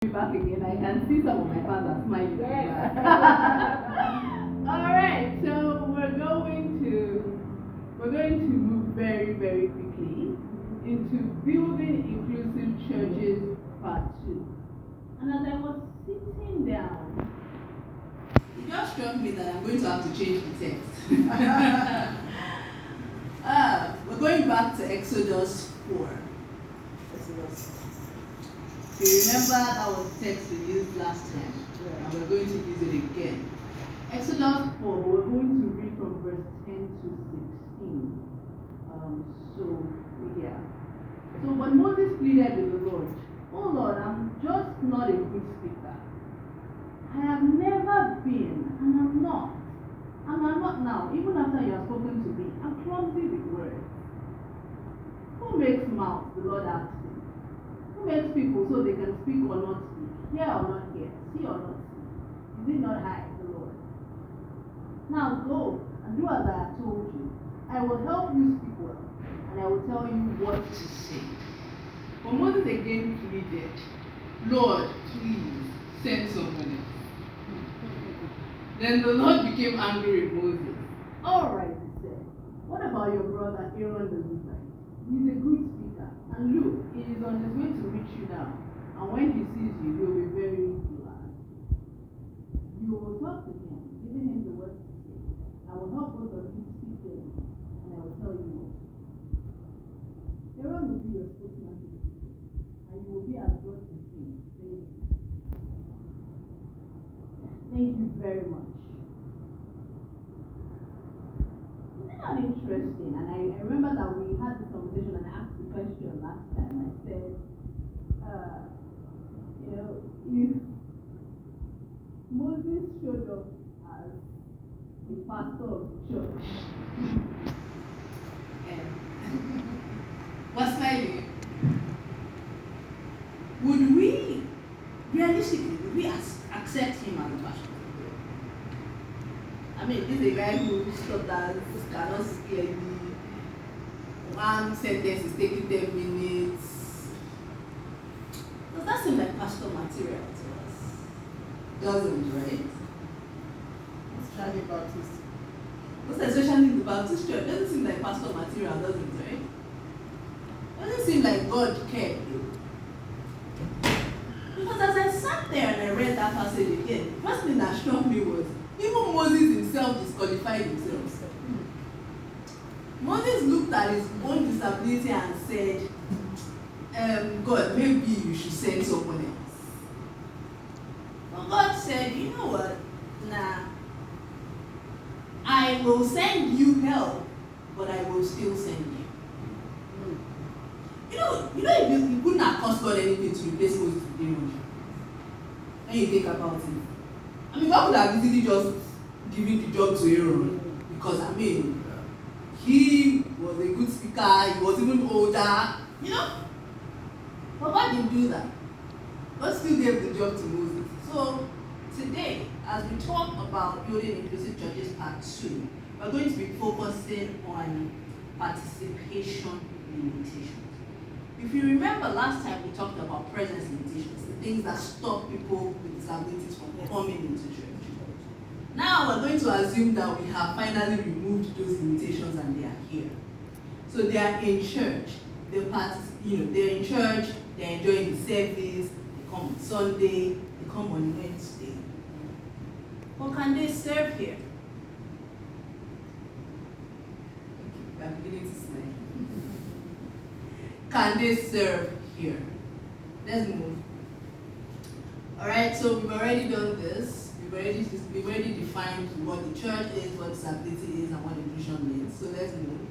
Back again. I can see some of my fans are smiling. Yes. Alright, so we're going to move very, very quickly into building inclusive churches part 2. And as I was sitting down, it just struck me that I'm going to have to change the text. We're going back to Exodus 4. You remember that was the text we used last time, and we're going to use it again. Exodus 4, we're going to read from verse 10 to 16. So when Moses pleaded with the Lord, "Oh Lord, I'm just not a good speaker. I have never been, and I'm not now, even after you have spoken to me. I'm clumsy with words. Who makes mouths?" The Lord asked him. "Who makes people so they can speak or not speak, hear or not hear, see or not see? Is it not I, the Lord? Now go and do as I have told you. I will help you speak well, and I will tell you what to say." But Moses again pleaded, "Lord, please send someone else." Then the Lord became angry with Moses. "All right," he said. "What about your brother Aaron the Levite? He's a good speaker. And look, he is on his way to reach you now. And when he sees you, he will be very glad. You will talk to him, giving him the words to say. I will help both of you speak to him, and I will tell you what. Aaron will be your spokesman to the people, and you will be as God to him. Thank you very much." Isn't that interesting? And I remember that we had this conversation and I asked the question last time. I said, if Moses showed up as the pastor of the church, what's smiling? Would we accept him as a pastor? I mean, this is a guy who stutters, cannot speak clearly. One sentence is taking 10 minutes. Does that seem like pastor material to us? Doesn't, right? Especially Baptist. Especially in the Baptist church. Doesn't seem like pastor material, doesn't it, right? Doesn't seem like God cared, though. Because as I sat there and I read that passage again, the first thing that struck me was even Moses himself disqualified himself. Moses looked at his own disability and said, "God, maybe you should send someone else." But God said, "You know what? Nah. I will send you help, but I will still send you." You know, if you couldn't have cost God anything to replace Moses with Aaron. When you think about it. I mean, God could have easily just given the job to Aaron. Because, I mean, he was a good speaker, he was even older, But God didn't do that. God still gave the job to Moses. So, today, as we talk about building inclusive churches part 2, we're going to be focusing on participation limitations. If you remember last time we talked about presence limitations, the things that stop people with disabilities from coming into church. Now we're going to assume that we have finally removed those limitations and they are here. So they are in church, they're in church, they're enjoying the service, they come on Sunday, they come on Wednesday. But can they serve here? I'm beginning to smile. Can they serve here? Let's move. Alright, so we've already done this. We've already defined what the church is, what disability is, and what inclusion means. So let's move.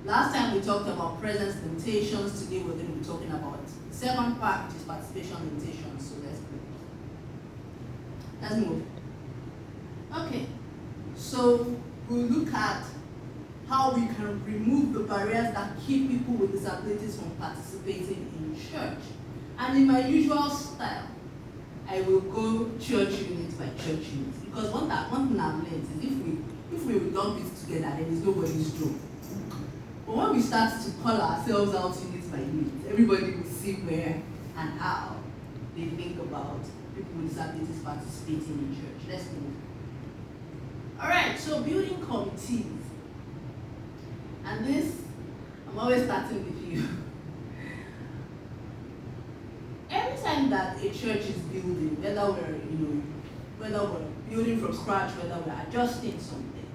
Last time we talked about presence limitations. Today we're going to be talking about the second part, which is participation limitations. So let's move. Okay. So we'll look at how we can remove the barriers that keep people with disabilities from participating in church. And in my usual style, I will go church unit by church unit. Because one thing I've learned is if we lump it together, then it's nobody's job. But when we start to call ourselves out unit by unit, everybody will see where and how they about people with disabilities participating in church. Let's move. Alright, so building committees. And this, I'm always starting with you. Every time that a church is building, whether we're building from scratch, whether we're adjusting something,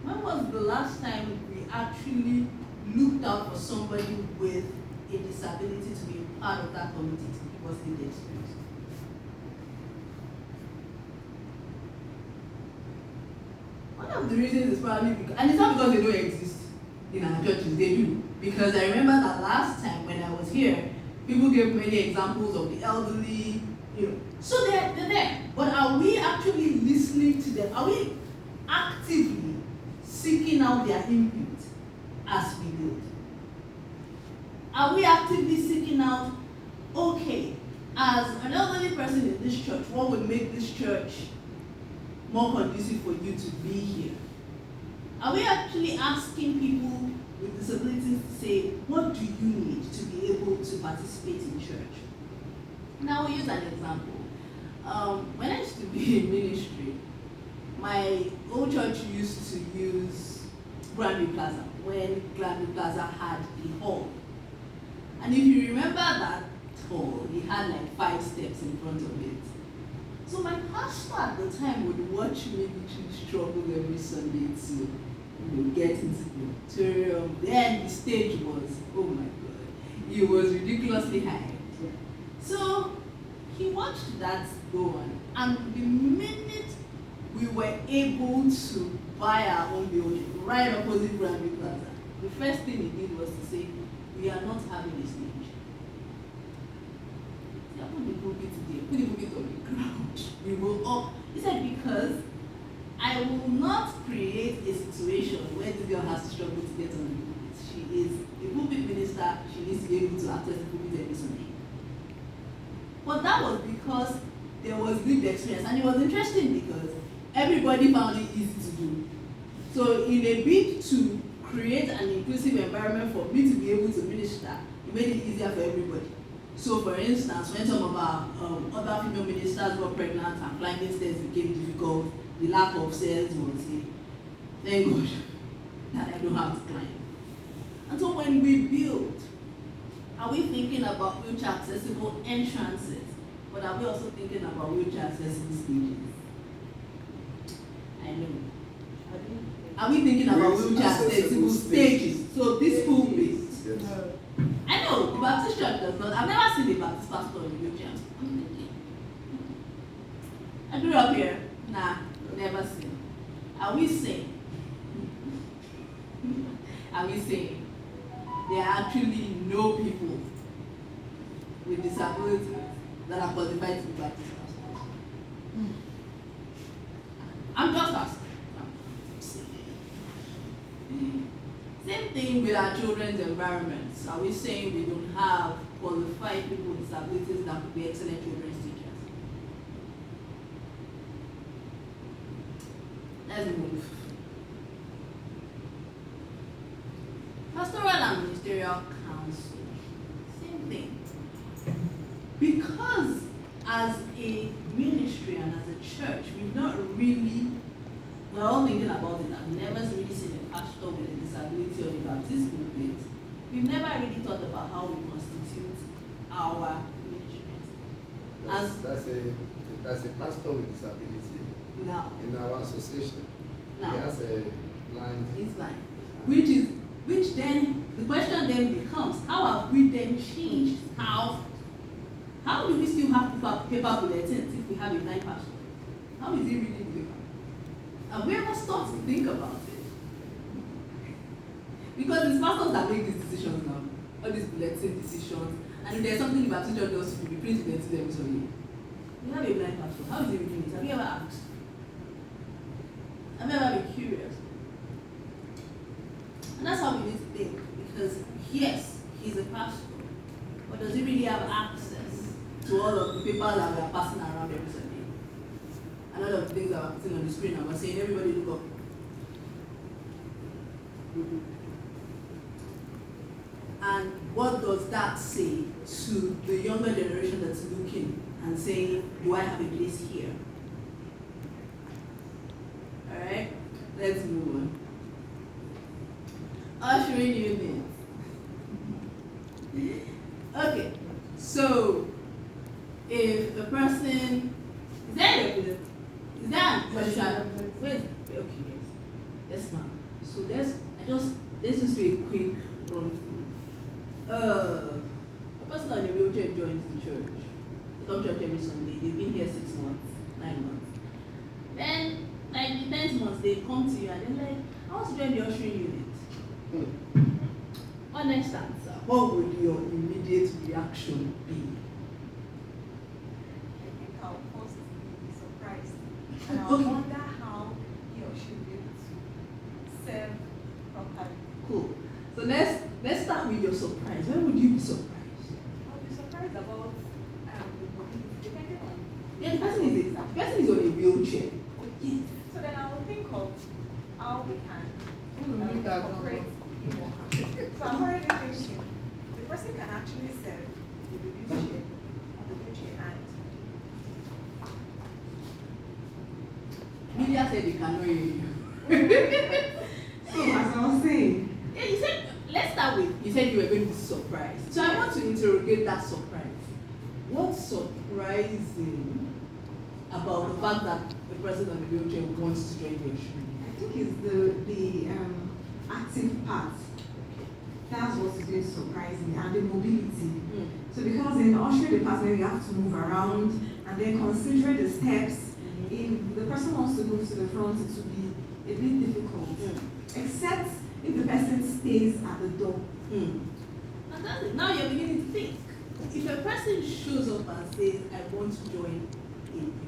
when was the last time we actually looked out for somebody with a disability to be part of that committee to give us the experience? One of the reasons is probably because, and it's not because they don't exist in our churches, they do. Because I remember that last time when I was here, people gave many examples of the elderly, So they're there. But are we actually listening to them? Are we actively seeking out their input as we build? Are we actively seeking out, okay, as an elderly person in this church, what would make this church more conducive for you to be here? Are we actually asking people with disabilities to say, what do you need to be able to participate in church? Now, we'll use an example. When I used to be in ministry, my old church used to use Granby Plaza, when Granby Plaza had the hall. And if you remember that hall, it had like 5 steps in front of it. So my pastor at the time would watch me literally struggle every Sunday to get into the auditorium. Then the stage was, oh my God, it was ridiculously high. So he watched that go on, and the minute we were able to buy our own building right opposite Granby Plaza, the first thing he did was to say, we are not having a stage. I put the pulpit today, put the pulpit on the ground. We will up. He said, because I will not create a situation where this girl has to struggle to get on the pulpit. She is a pulpit minister, she needs to be able to access the pulpit every Sunday. But that was because there was lived experience, and it was interesting because everybody found it easy to do. So in a bid to create an inclusive environment for me to be able to minister, it made it easier for everybody. So for instance, when some of our other female ministers got pregnant and climbing stairs became difficult, the lack of stairs was thank God that I don't have to climb. And so when we build, are we thinking about wheelchair accessible entrances, but are we also thinking about wheelchair accessible stages? I know. Are we thinking about wheelchair accessible stages? So this pulpit. Yes. I know the Baptist church does not. I've never seen a Baptist pastor in a wheelchair. I'm thinking. I grew up here. Nah, never seen. Are we saying? Are we saying there are actually no people with disabilities that are qualified to be Baptist pastors? I'm just asking. Same thing with our children's environments. Are we saying we don't have qualified people with disabilities that could be excellent children's teachers? Let's move. Pastoral and Ministerial Council. Same thing. Because as a ministry and as a church, we've not really, we're all thinking about it. I've never really seen a pastor with a disability or a Baptist movement. We've never really thought about how we constitute our ministries. That's a pastor with disability. Now. In our association. Now. He has a blind. He's blind. Which then, the question then becomes, how have we then changed how do we still have paper bulletins if we have a blind pastor? How is he reading paper? Have we ever stopped to think about it? Because it's pastors that make these decisions now, all these bulletin decisions, and if there's something about teacher does, we print bulletins every Sunday. We have a blind pastor. How is he reading it? Have you ever asked? Have you ever been curious? And that's how we need to think, because yes, he's a pastor, but does he really have access to all of the papers that we are passing around every Sunday? And all of the things that we're putting on the screen and we're saying, everybody look up. And what does that say to the younger generation that's looking say, do I have a place here? Alright, let's move on. Ushering units. Okay, so if a person is there a question? Wait, okay, yes ma'am. So let's just do a quick run through. A person on a wheelchair joins the church. They come to church every Sunday. They've been here 6 months, 9 months. Then, like the 10th month, they come to you and they're like, I want to join the ushering unit. What next answer? What would your immediate reaction be? I think I'll first be surprised. And I'll wonder how he or she will be able to serve properly. Cool. So let's start with your surprise. When would you be surprised? I'll be surprised about the mobility, depending on Yeah, the person is on a wheelchair. Yes. So then I will think of how we can incorporate in work. So I'm already thinking the person can actually serve with the wheelchair on the wheelchair and Media said they cannot hear you. So as I was saying, Yeah, you said, let's start with, you said you were going to be surprised. So I want to interrogate that surprise. What's surprising about the fact that the person on the wheelchair wants to join your shoe? I think it's the active part. That's what's going to surprise me, and the mobility. So because in the ushering department you have to move around and then consider the steps. If the person wants to move to the front, it will be a bit difficult. Except if the person stays at the door. Fantastic. Now you're beginning to think. If a person shows up and says, I want to join a unit,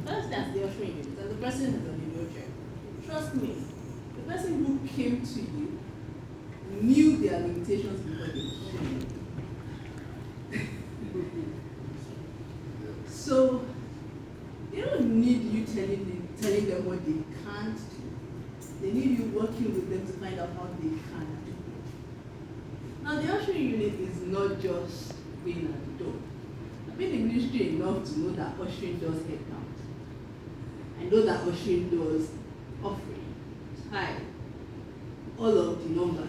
first that's the ushering unit, and the person is on the wheelchair. Trust me, the person who came to you knew their limitations before they came. So they don't need you telling them what they can't do. They need you working with them to find out how they can do it. Now the ushering unit is not just being at the door. I've been in the ministry enough to know that ushering does head count. I know that ushering does offering, tithe, all of the numbers.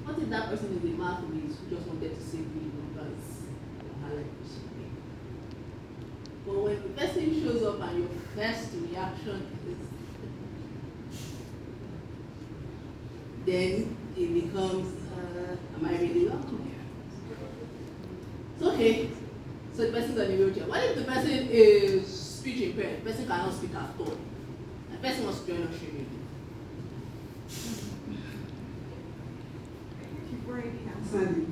What if that person is a mathematician who just wanted to save the numbers in her life? But when the person shows up and your first reaction is, then it becomes, am I really welcome here? It's okay. So the person's on the wheelchair. What if the person is speech impaired? The person cannot speak at all. The person wants to join us sharing. You've already answered it.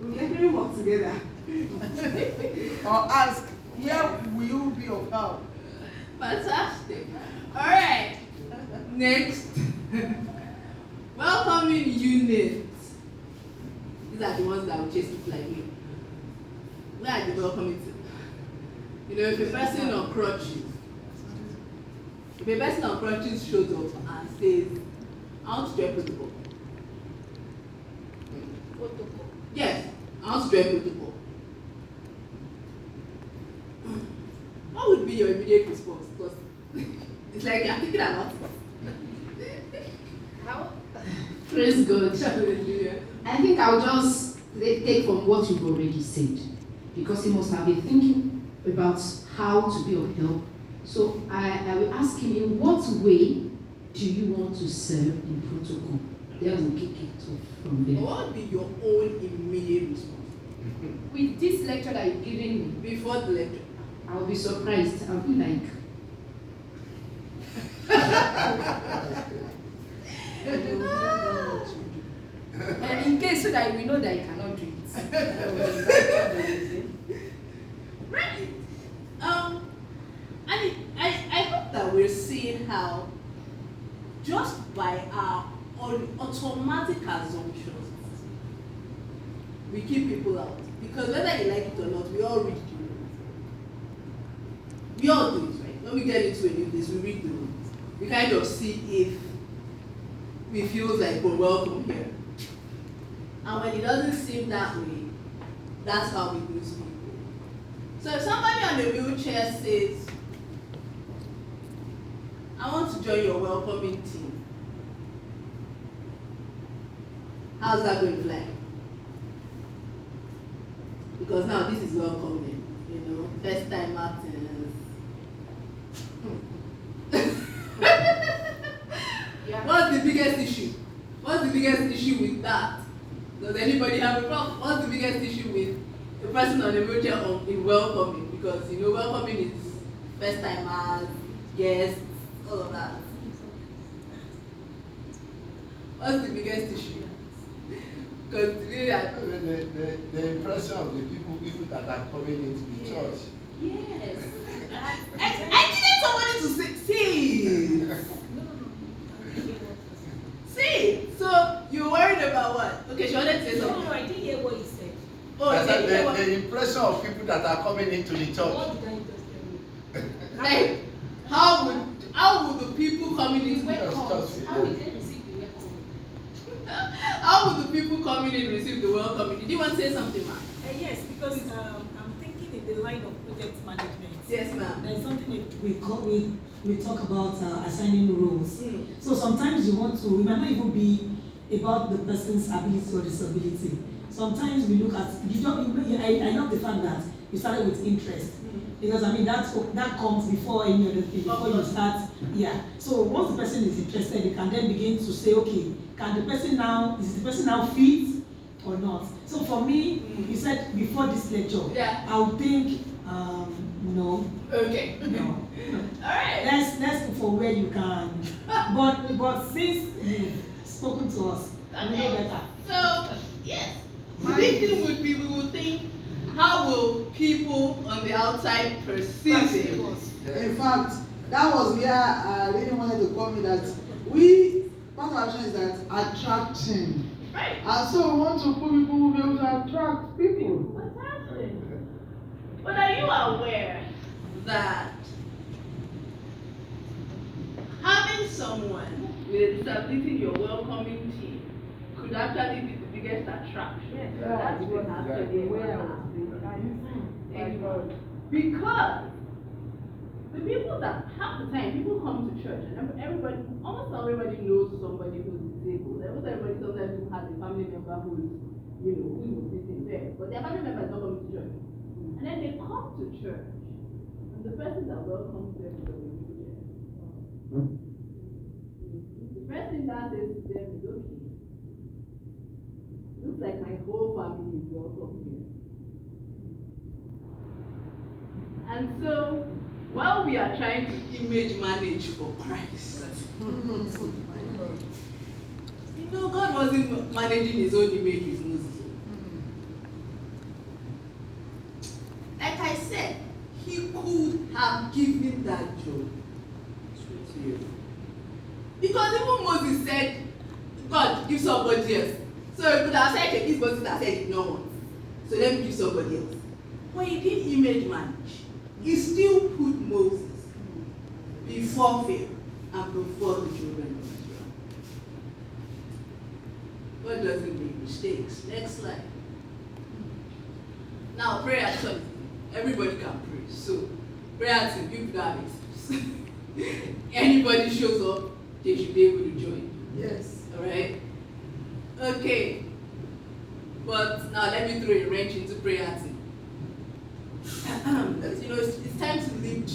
We'll definitely work together. We'll definitely work together. Or ask, where will you be of help? Fantastic. All right. Next. Welcoming units. These are the ones that will chase people like me. Where are the welcoming to? You know, if a person on crutches shows up and says, I want to join protocol. Protocol? Yes, I want to join protocol. What would be your immediate response? Because it's like you're thinking about it. How? Praise God. Hallelujah. I think I'll just take from what you've already said, because you must have been thinking about how to be of help. So I will ask him, in what way do you want to serve in protocol? Then we'll kick it off from there. What would be your own immediate response? With this lecture that you've given me, Before the lecture. I'll be surprised. I'll be like, and in case so that we know that you cannot do it. Right. I hope that we're seeing how just by our automatic assumptions we keep people out. Because whether you like it or not, we all read the rules. We all do it, right? When we get into a new place, we read the rules. We kind of see if we feel like we're welcome here. And when it doesn't seem that way, That's how we lose people. So if somebody on the wheelchair says, I want to join your welcoming team, how's that going to fly? Because now this is welcoming, first time Martins. What's the biggest issue? What's the biggest issue with that? Does anybody have a problem? What's the biggest issue with the person on the wheelchair in welcoming? Because welcoming is first timers, guests, all of that. What's the biggest issue? Because the impression of the people that are coming into the church. Yes. I needed somebody to see. See, so you're worried about what? Okay, she wanted to say something. No, I didn't hear what you said. Oh, That's okay, the impression of people that are coming into the church. What did I just tell you? Like, how would the people coming in Welcome. How did they receive the welcome? how would the people coming in receive the welcome? Did you want to say something, ma'am? Yes, because I'm thinking in the line of project management. Yes, ma'am. There's something that we talk about assigning roles. So sometimes you might not even be about the person's ability or disability. Sometimes we look at I love the fact that you started with interest. Because that comes before any other thing, before you start. Yeah. So once the person is interested, you can then begin to say, okay, is the person now fit or not? So for me, you said before this lecture, Yeah. I would think no. Okay. No. All right. Let's look for where you can. But since you've spoken to us, we know better. So yes, the big thing would be we would think, how will people on the outside perceive it? In fact, that was where I really wanted to come in, that part of our action is that attraction. Right. And so we want to put people who will be able to attract people. Fantastic. But are you aware that having someone with a disability in your welcoming team could actually be the biggest attraction? Yeah, That's because been actually God. because the people that half the time people come to church and almost everybody knows somebody who's disabled. Almost everybody sometimes who has a family member who's sitting there, but their family member is not coming to church. And then they come to church, and the person that welcomes them is a wheelchair. The first thing that says to them is, okay, looks like my whole family is welcome here. And so, while we are trying to image manage for Christ, God wasn't managing his own image with Moses. Like I said, he could have given that job to you. Because even Moses said, God, give somebody else. So he could have said, this person that said it no one. So let me give somebody else. But he didn't image manage. He still put Moses before Pharaoh and before the children of Israel. God doesn't make mistakes. Next slide. Now, prayer team. Everybody can pray. So, prayer team, people that have excuse. Anybody shows up, they should be able to join. Yes. Alright? Okay. But now let me throw a wrench into prayer team. It's time to lead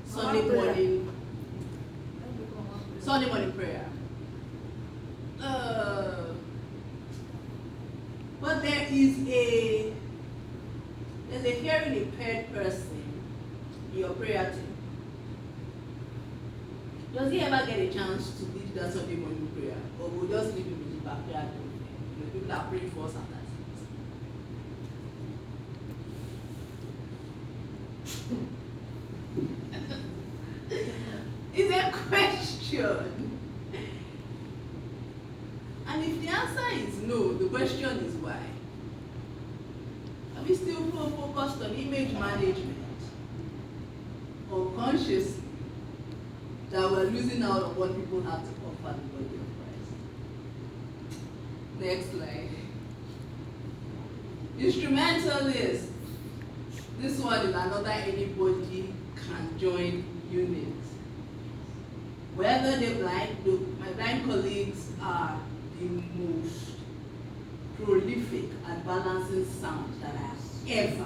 Sunday morning prayer. But there's a hearing impaired person in your prayer team. Does he ever get a chance to lead that Sunday morning prayer, or will just leave him in the backyard? People are praying for us and that. It's a question. And if the answer is no, the question is why. Are we still focused on image management? Or consciously that we're losing out on what people have to offer the body of Christ? Next slide. Instrumentalist. This one is another anybody can join unit. Whether they're blind, look, my blind colleagues are the most prolific at balancing sound that I have ever.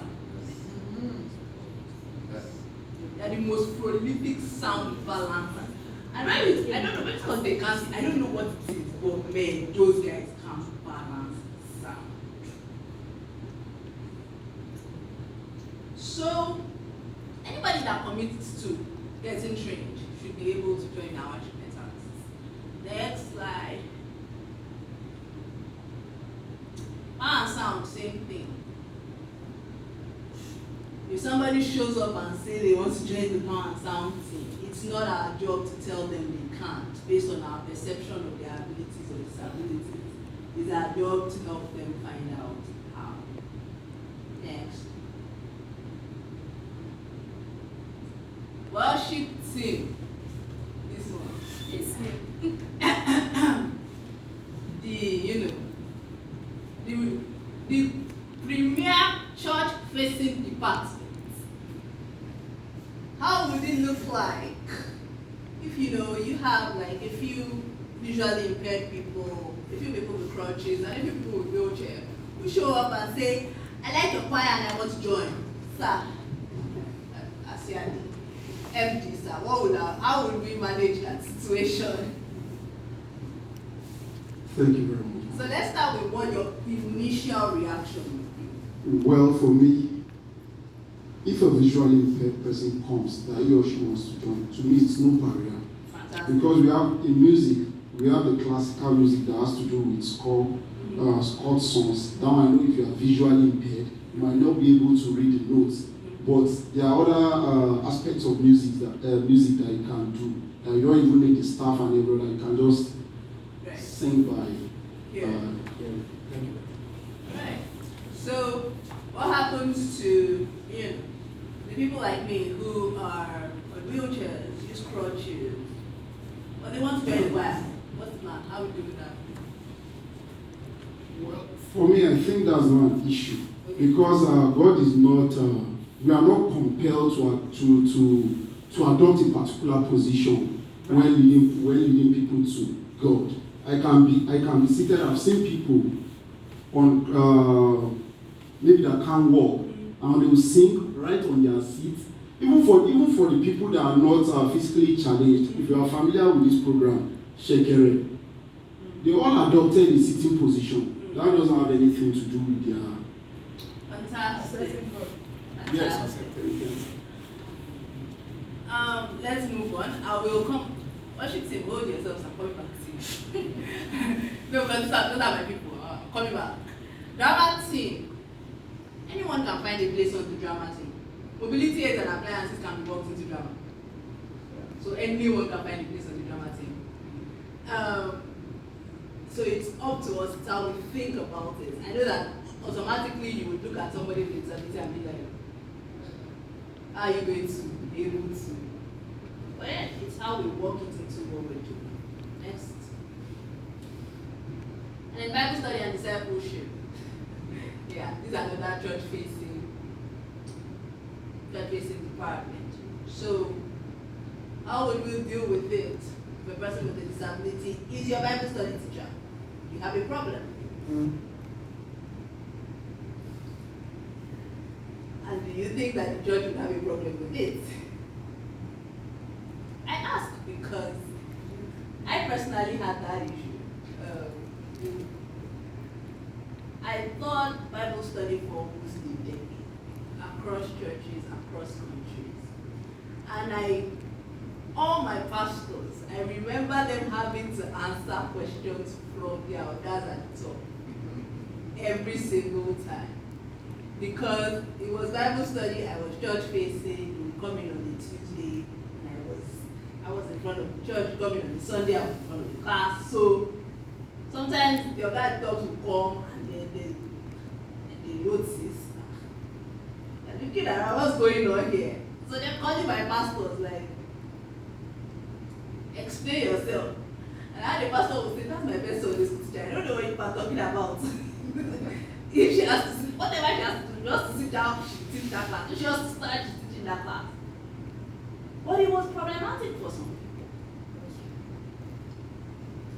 They are the most prolific sound balancer. And maybe, I don't know, maybe because they can't see, I don't know what it is, but man, those guys can balance sound. So, anybody that commits to getting trained should be able to join our instrumentalists. Next slide. Power and sound, same thing. If somebody shows up and says they want to join the power and sound team, it's not our job to tell them they can't based on our perception of their abilities or disabilities. It's our job to help them find out how. Next. Worship team. This one. It's the premier church facing department. How would it look like if you have like a few visually impaired people, a few people with crutches, and a few people with wheelchair who show up and say, I like your choir and I want to join. Sir, as you are the MD, sir, how would we manage that situation? Thank you very much. So let's start with what your initial reaction would be. Well, for me, if a visually impaired person comes that he or she wants to join, to me it's no barrier. Fantastic. Because we have in music, we have the classical music that has to do with scored songs. Now I know if you are visually impaired, you might not be able to read the notes. But there are other aspects of music that you can do. That you don't even need the staff and everyone. You can just sing by. Yeah. Thank you. Right. So, what happens to the people like me who are on wheelchairs, use crutches, but they want to join the choir? What's the plan? How would we do that? Well, for me, I think that's not an issue because God is not. We are not compelled to adopt a particular position when leading people to God. I can be seated. I've seen people on maybe that can't walk and they will sing right on their seat. Even for the people that are not physically challenged, if you are familiar with this program, Shekere, they all adopted a sitting position. That doesn't have anything to do with their. Fantastic. Yes, accepted. Let's move on. I will come. Worship team, hold yourselves. I'm coming back to you. No, because those are my people. Coming back. Drama team. Anyone can find a place on the drama team. Mobility aids and appliances can be worked into drama. So anyone can find a place on the drama team. So it's up to us. It's how we think about it. I know that automatically you would look at somebody with disability and be like, how are you going to be able to? But yeah, it's how we work it into what we're doing. Next. And then Bible study and discipleship. Yeah, these are another church facing department. So how would we deal with it? If a person with a disability is your Bible study teacher, you have a problem. And do you think that the judge would have a problem with it? I ask because I personally had that issue. I thought Bible study for Muslim decade across churches, across countries. And all my pastors, I remember them having to answer questions from their orders at the top every single time. Because it was Bible study, I was church facing, we would come in on a Tuesday, and I was in front of the church, coming on a Sunday, I was in front of the class. So sometimes the other dogs would come and then they notice. And looking at what's going on here. So they're calling my pastors like, explain yourself. And I had the pastor would say, that's my best Sunday school teacher. I don't know what you are talking about. If she has to say, whatever she has to do, just to sit down, she teach that class. If she has to start, she's teaching that class. But it was problematic for some people.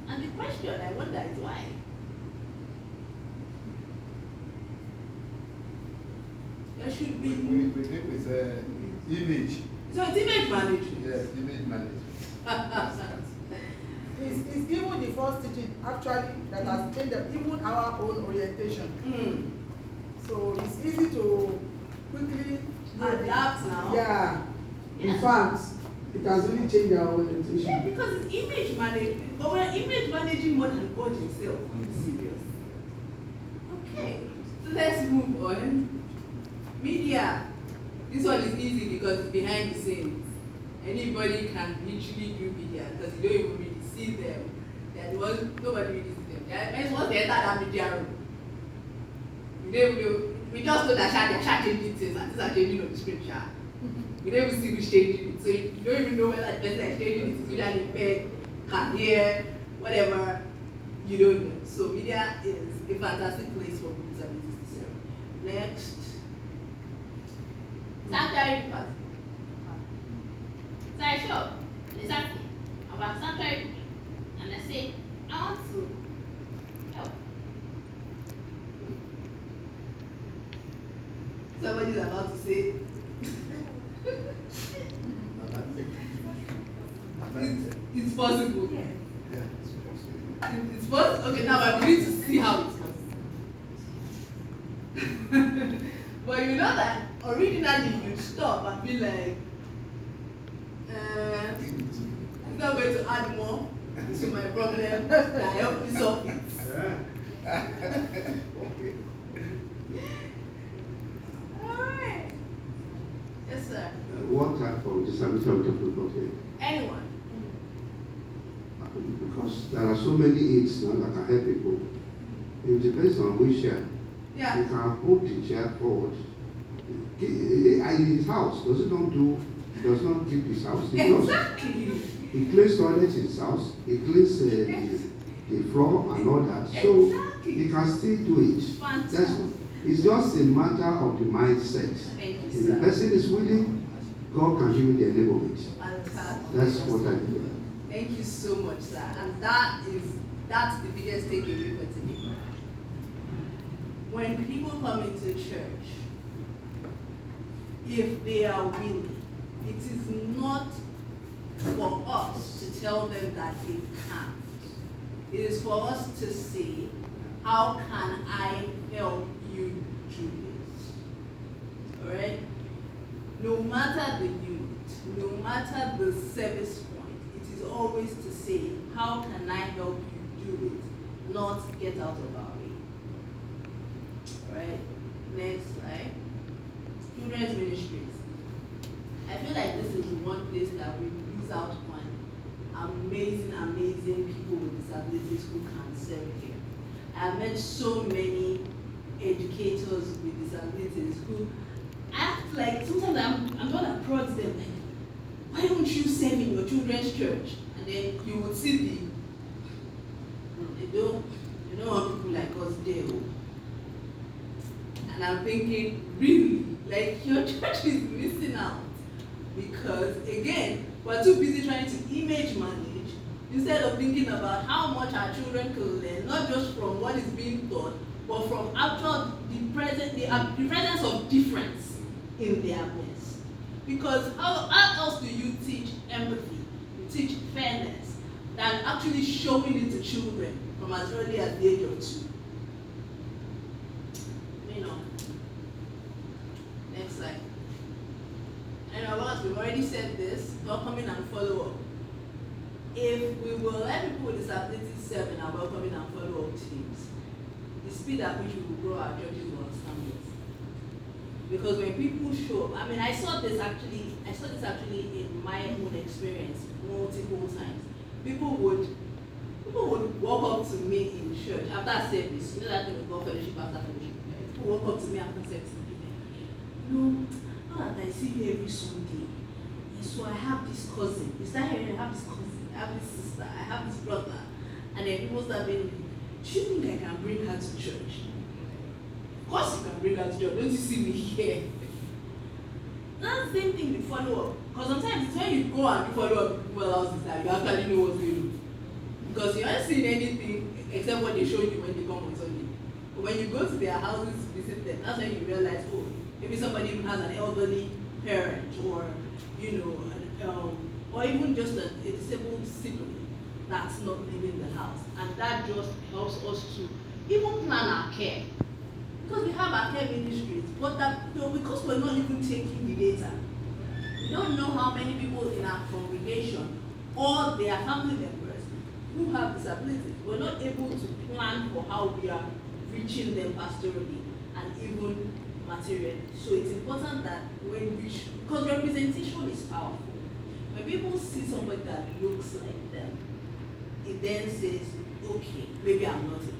And the question I wonder is why? There should be. We deal with image. So it's image management. Yes, image management. It's even the first teaching actually that has changed even our own orientation. So it's easy to quickly Adapt now. Yeah. In fact, it has really changed our orientation. Yeah, because it's image management. But we're image managing more than God himself. I'm serious. Okay, so let's move on. Media. This one is easy because it's behind the scenes. Anybody can literally do media because you don't even really see them. They're the ones, nobody really sees them. They're once they enter that media room. We just know that they're changing things and things are changing on the screen. We don't even see who's changing it. So you don't even know whether the person is changing it is usually pen, career, whatever. You don't know. So media is a fantastic place for people to serve. Next. Sanctuary part. So I show up exactly about sanctuary and I say, I want to help. Somebody's about to say, it's possible. Yeah, it's possible. It's possible. Okay, now I'm going to see how it's possible. But you know that originally you'd stop and be like, it's not going to add more to my problem that I help you solve it. Okay. Alright. Yes, sir. What type of disability are we talking about here? Anyone. Because there are so many aids now that can help people. It depends on which chair. Yeah. You can hold the chair forward. In his house, does not keep his house. He does. Exactly. He cleans toilets in his house. He cleans the floor and all that. So Exactly. he can still do it. Fantastic. It's just a matter of the mindset. Thank you, If the sir. person is willing, God can give you the enablement. Fantastic. That's what I do. Thank you so much, sir. And that's the biggest takeaway for today. When people come into church, if they are willing, it is not for us to tell them that they can't. It is for us to say, how can I help you do this? Alright? No matter the unit, no matter the service point, it is always to say, how can I help you do it? Not get out of our way. Alright? Next slide. Children's ministries. I feel like this is one place that we lose out on amazing people with disabilities who can serve here. I've met so many educators with disabilities who act like, sometimes I'm going to approach them like, why don't you serve in your children's church? And then you would see they don't want people like us there. And I'm thinking, really? Like, your church is missing out. Because, again, we're too busy trying to image manage instead of thinking about how much our children can learn, not just from what is being taught, but from actual, the presence of difference in their midst. Because how else do you teach empathy, you teach fairness, than actually showing it to children from as early as the age of 2? Next slide. And we've already said this, welcoming and follow up. If we will let people with disabilities serve in our welcoming and follow up teams, the speed at which we will grow our churches will astound us. Because when people show up, I saw this actually in my own experience multiple times. People would walk up to me in church after service. You know that thing we call fellowship after fellowship. People walk up to me after service. Now that I see you every Sunday, so I have this cousin. Is that here? I have this cousin. I have this sister. I have this brother. And then people start being, do you think I can bring her to church? course you can bring her to church. Don't you see me here? That's the same thing with follow-up. Because sometimes it's when you go and do follow-up with people's houses that you actually know what's going on. Because you haven't seen anything except what they show you when they come on Sunday. But when you go to their houses to visit them, that's when you realize, oh, maybe somebody even has an elderly parent, or or even just a disabled sibling that's not living in the house. And that just helps us to even plan our care. Because we have our care ministries, but because we're not even taking the data, we don't know how many people in our congregation or their family members who have disabilities. We're not able to plan for how we are reaching them pastorally and even materially. So it's important that because representation is powerful. When people see somebody that looks like them, it then says, okay, maybe I'm not alone.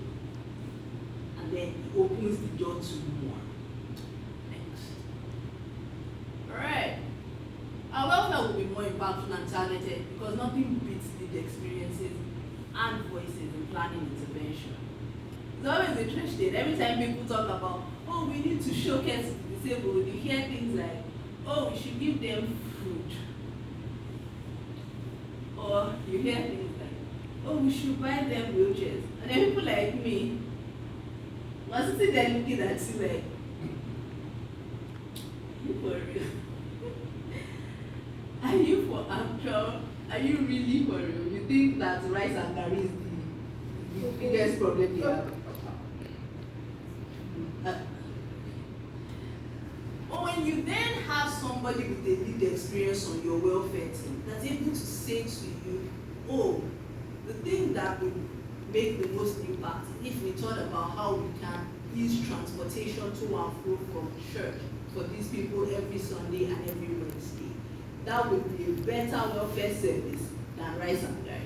And then it opens the door to more. Next. Alright. Our welfare will be more impactful and targeted because nothing beats lived experiences and voices in planning intervention. It's always interesting. Every time people talk about, oh, we need to showcase the disabled, you hear things like, oh, we should give them food. Or you hear things like, oh, we should buy them wheelchairs. And then people like me was sitting there looking at you like, are you for real? Are you for actual? Are you really for real? You think that rice and curry is the biggest problem you have? But when you then have somebody with a lived experience on your welfare team that's able to say to you, oh, the thing that would make the most impact if we thought about how we can use transportation to and fro from church for these people every Sunday and every Wednesday. That would be a better welfare service than rice and curry.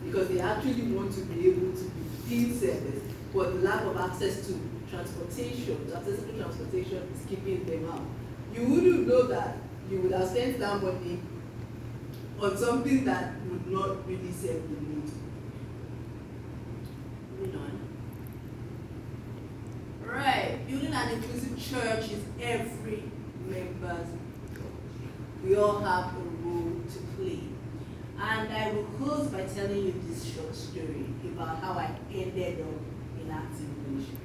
Because they actually want to be able to be field service, but the lack of access to transportation, accessible transportation is keeping them out. You wouldn't know that you would have spent that money on something that would not really serve the need. Moving on. Right, building an inclusive church is every member's job. We all have a role to play. And I will close by telling you this short story about how I ended up in active ministry.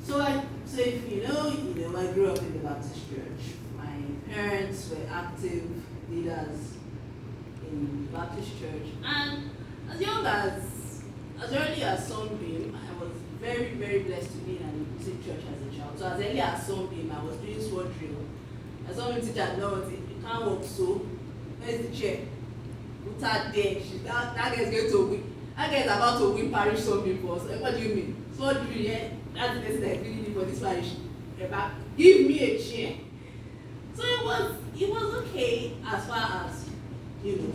So if you know, I grew up in the Baptist church. My parents were active leaders in the Baptist church. And as early as Sunbeam, I was very, very blessed to be in an inclusive church as a child. So as early as Sunbeam, I was doing SWOT drill. As some teacher knows, you can't walk so. Where's the chair? Put her there. That girl's going to win. That girl's about to win parish Sunbeam for us. What do you mean? SWOT drill, yeah? That's the best that I really need for this parish. Give me a chair. So it was okay as far as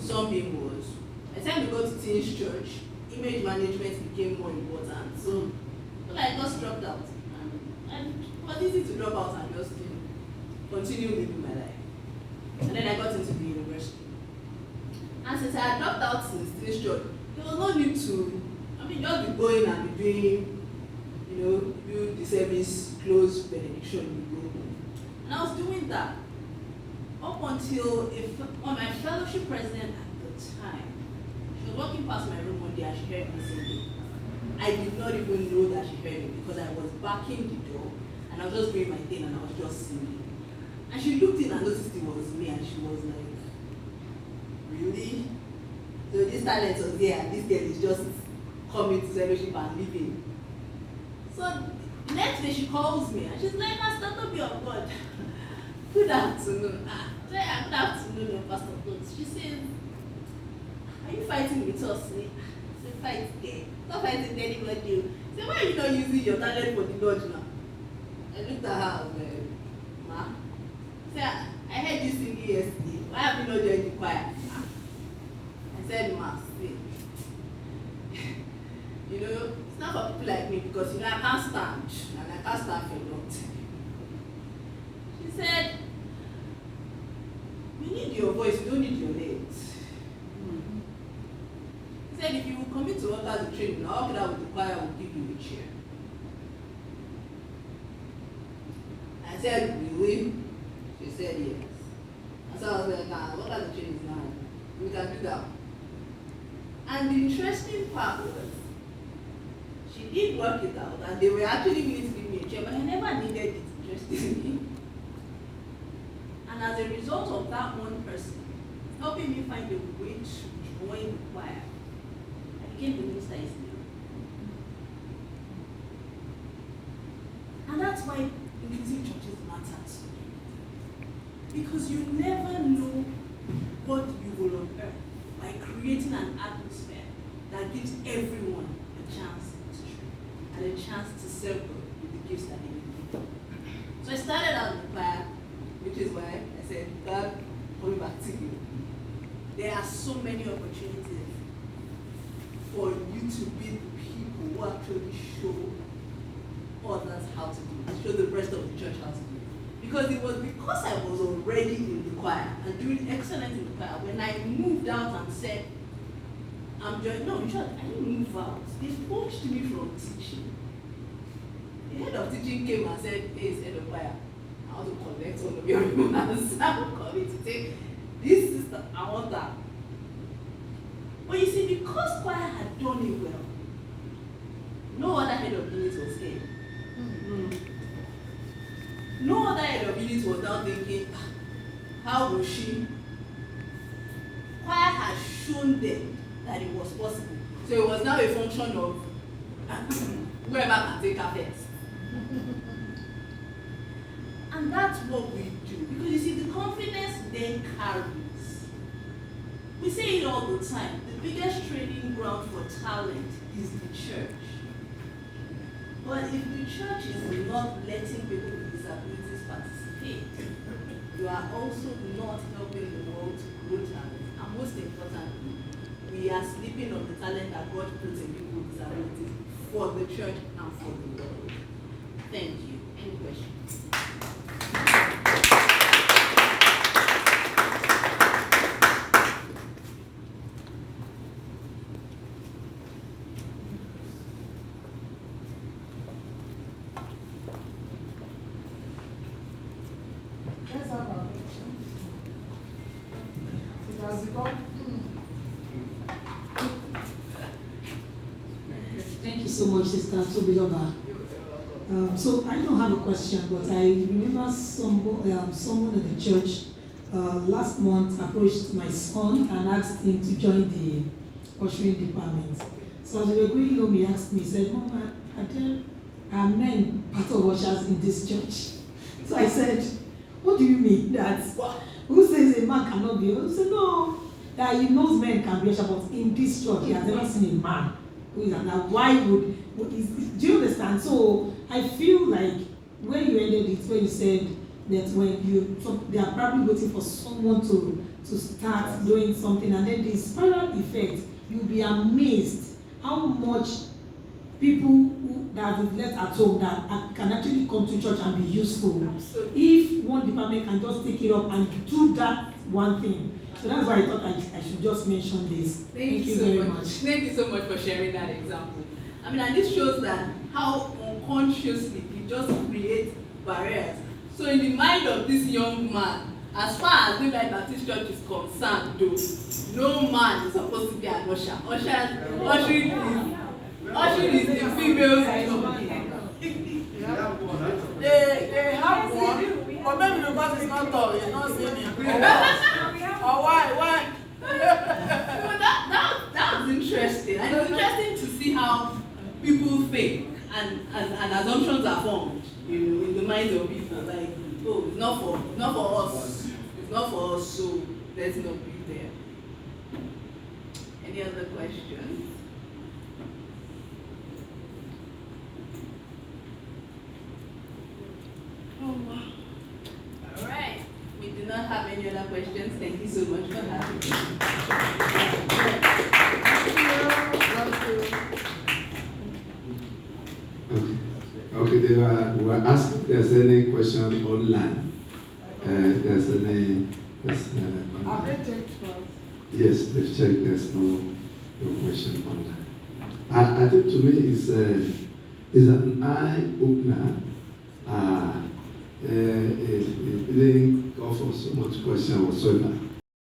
Sunbeam was. By the time we got to teenage church, image management became more important. So I just dropped out. And it was easy to drop out and just continue living my life. And then I got into the university. And since I had dropped out since teenage church, there was no need to, just be going and be doing, do the service, close benediction, you go. And I was doing that up until my fellowship president at the time, she was walking past my room one day and she heard me singing. I did not even know that she heard me because I was backing the door and I was just doing my thing and I was just singing. And she looked in and noticed it was me and she was like, really? So this talent was there and this girl is just coming to fellowship and leaving. So the next day she calls me and she's like, Pastor Toby of God. Good afternoon. Good afternoon, Pastor Toby. She says, are you fighting with us? I said, fight there. Stop fighting anybody. She said, why are you not using your talent for the Lord now? I looked at her and was like, Ma? She said, I heard you singing yesterday. Why have you not joined the choir? I said, Ma, see. It's not for people like me because I can't stand and I can't stand for a long time. She said, we need your voice, we don't need your legs. He said, if you will commit to work as a training, I'll get out with the choir, I will give you a chair. I said, really? She said, yes. And so I was like, what are the changes now? We can do that. And the interesting part was, she did work it out, and they were actually willing to give me a chair, but I never needed it, interestingly. And as a result of that one person helping me find a way to join the choir, I became the minister instantly. And that's why inclusive churches matter to me. Because you never know what you will unearth by creating an atmosphere that gives everyone a chance to try and a chance to serve God with the gifts that they need. So I started out in the choir, which is why I said, God, coming back to you. There are so many opportunities for you to be the people who actually show others how to do it, show the rest of the church how to do it. Because it was because I was already in the choir and doing excellent in the choir, when I moved out and said, I'm joining, no, in short, I didn't move out. They poached me from teaching. The head of teaching came and said, hey, it's head of choir. I want to collect all of your members. I'm coming to take this sister, I want that. But you see, because choir had done it well, no other head of unit was scared. No other head of unit was now thinking, how will she? Choir had shown them that it was possible. So it was now a function of whoever can take her first. And that's what we do. Because you see, the confidence then carries. We say it all the time. The biggest training ground for talent is the church. But if the church is not letting people with disabilities participate, you are also not helping the world to grow talent. And most importantly, we are sleeping on the talent that God puts in people with disabilities for the church and for the world. Thank you. Any questions? Let's have our question. It has become. Thank you so much, Sister Tobiloba. So I don't have a question, but I remember someone in the church last month approached my son and asked him to join the ushering department. So as we were going home, he asked me, he said, Mama, are men part of ushers in this church? So I said, what do you mean? That who says a man cannot be? He said, no, that he knows men can be usher, but in this church, he has never seen a man who is, and that why would do you understand? So I feel like when you ended it, when you said that when they are probably waiting for someone to start doing something, and then the spiral effect, you'll be amazed how much people that have been left at home that can actually come to church and be useful. Absolutely. If one department can just take it up and do that one thing. So that's why I thought I should just mention this. Thank you very much. Thank you so much for sharing that example. I mean, and this shows that how unconsciously we just create barriers. So in the mind of this young man, as far as the Life Baptist Church is concerned, though, no man is supposed to be an usher. Ushering is the female job. They have one, but maybe because it's not tall, it's not singing. Or why? Well, that was interesting. And it's interesting to see how people think and assumptions are formed, in the minds of people. Like, oh, it's not for us. It's not for us, so let's not be there. Any other questions? All right. We do not have any other questions. Thank you so much for having me. Okay, they were asked if there's any question online. There's any. Have they checked first? Yes, they've checked. There's no question online. I think to me it's an eye opener it didn't call for so much question whatsoever.